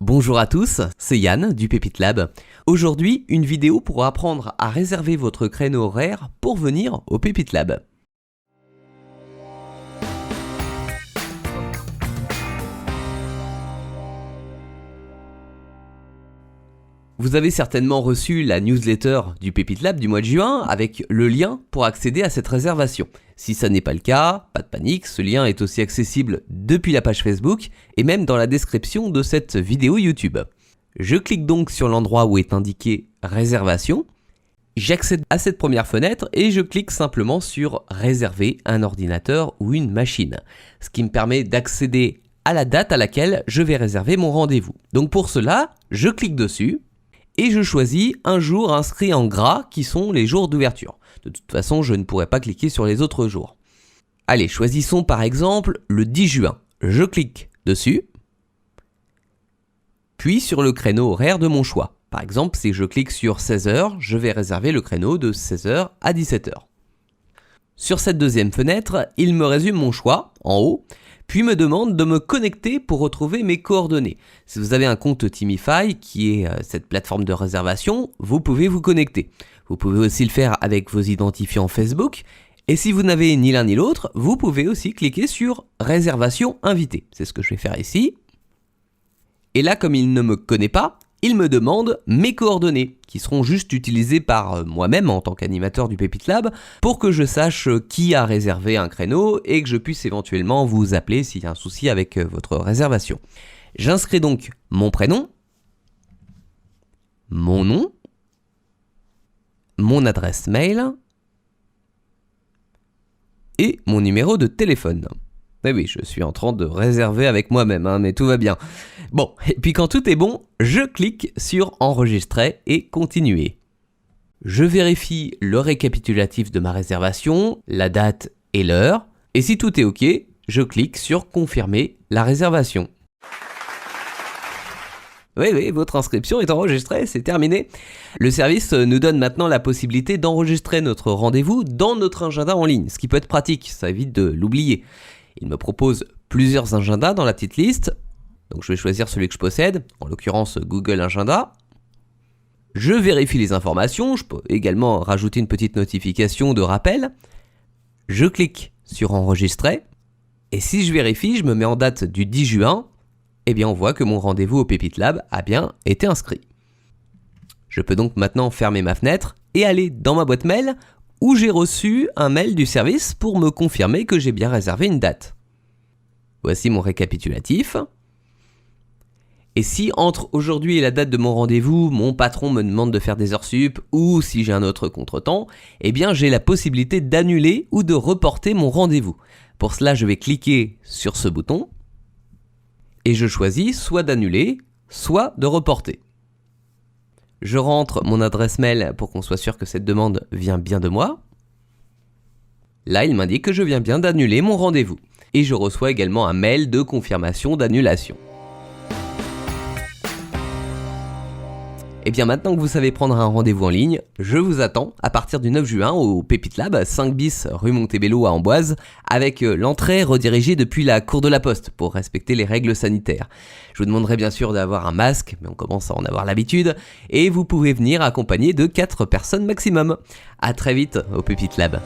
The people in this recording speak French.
Bonjour à tous, c'est Yann du Pépite Lab. Aujourd'hui, une vidéo pour apprendre à réserver votre créneau horaire pour venir au Pépite Lab. Vous avez certainement reçu la newsletter du Pépite Lab du mois de juin avec le lien pour accéder à cette réservation. Si ça n'est pas le cas, pas de panique, ce lien est aussi accessible depuis la page Facebook et même dans la description de cette vidéo YouTube. Je clique donc sur l'endroit où est indiqué réservation. J'accède à cette première fenêtre et je clique simplement sur réserver un ordinateur ou une machine, ce qui me permet d'accéder à la date à laquelle je vais réserver mon rendez-vous. Donc pour cela, je clique dessus. Et je choisis un jour inscrit en gras qui sont les jours d'ouverture. De toute façon, je ne pourrai pas cliquer sur les autres jours. Allez, choisissons par exemple le 10 juin. Je clique dessus, puis sur le créneau horaire de mon choix. Par exemple, si je clique sur 16h, je vais réserver le créneau de 16h à 17h. Sur cette deuxième fenêtre, il me résume mon choix en haut, puis me demande de me connecter pour retrouver mes coordonnées. Si vous avez un compte Timify, qui est cette plateforme de réservation, vous pouvez vous connecter. Vous pouvez aussi le faire avec vos identifiants Facebook. Et si vous n'avez ni l'un ni l'autre, vous pouvez aussi cliquer sur réservation invitée. C'est ce que je vais faire ici. Et là, comme il ne me connaît pas, il me demande mes coordonnées, qui seront juste utilisées par moi-même en tant qu'animateur du Pépite Lab, pour que je sache qui a réservé un créneau et que je puisse éventuellement vous appeler s'il y a un souci avec votre réservation. J'inscris donc mon prénom, mon nom, mon adresse mail et mon numéro de téléphone. Eh oui, je suis en train de réserver avec moi-même, mais tout va bien. Bon, et puis quand tout est bon, je clique sur enregistrer et continuer. Je vérifie le récapitulatif de ma réservation, la date et l'heure, et si tout est OK, je clique sur confirmer la réservation. Oui, votre inscription est enregistrée, c'est terminé. Le service nous donne maintenant la possibilité d'enregistrer notre rendez-vous dans notre agenda en ligne, ce qui peut être pratique, ça évite de l'oublier. Il me propose plusieurs agendas dans la petite liste, donc je vais choisir celui que je possède, en l'occurrence Google Agenda. Je vérifie les informations, je peux également rajouter une petite notification de rappel. Je clique sur enregistrer, et si je vérifie, je me mets en date du 10 juin, eh bien on voit que mon rendez-vous au Pépite Lab a bien été inscrit. Je peux donc maintenant fermer ma fenêtre et aller dans ma boîte mail où j'ai reçu un mail du service pour me confirmer que j'ai bien réservé une date. Voici mon récapitulatif. Et si entre aujourd'hui et la date de mon rendez-vous, mon patron me demande de faire des heures sup ou si j'ai un autre contretemps, eh bien j'ai la possibilité d'annuler ou de reporter mon rendez-vous. Pour cela, je vais cliquer sur ce bouton et je choisis soit d'annuler, soit de reporter. Je rentre mon adresse mail pour qu'on soit sûr que cette demande vient bien de moi. Là, il m'indique que je viens bien d'annuler mon rendez-vous. Et je reçois également un mail de confirmation d'annulation. Et bien maintenant que vous savez prendre un rendez-vous en ligne, je vous attends à partir du 9 juin au Pépite Lab, 5 bis rue Montebello à Amboise, avec l'entrée redirigée depuis la cour de la Poste pour respecter les règles sanitaires. Je vous demanderai bien sûr d'avoir un masque, mais on commence à en avoir l'habitude, et vous pouvez venir accompagné de 4 personnes maximum. À très vite au Pépite Lab.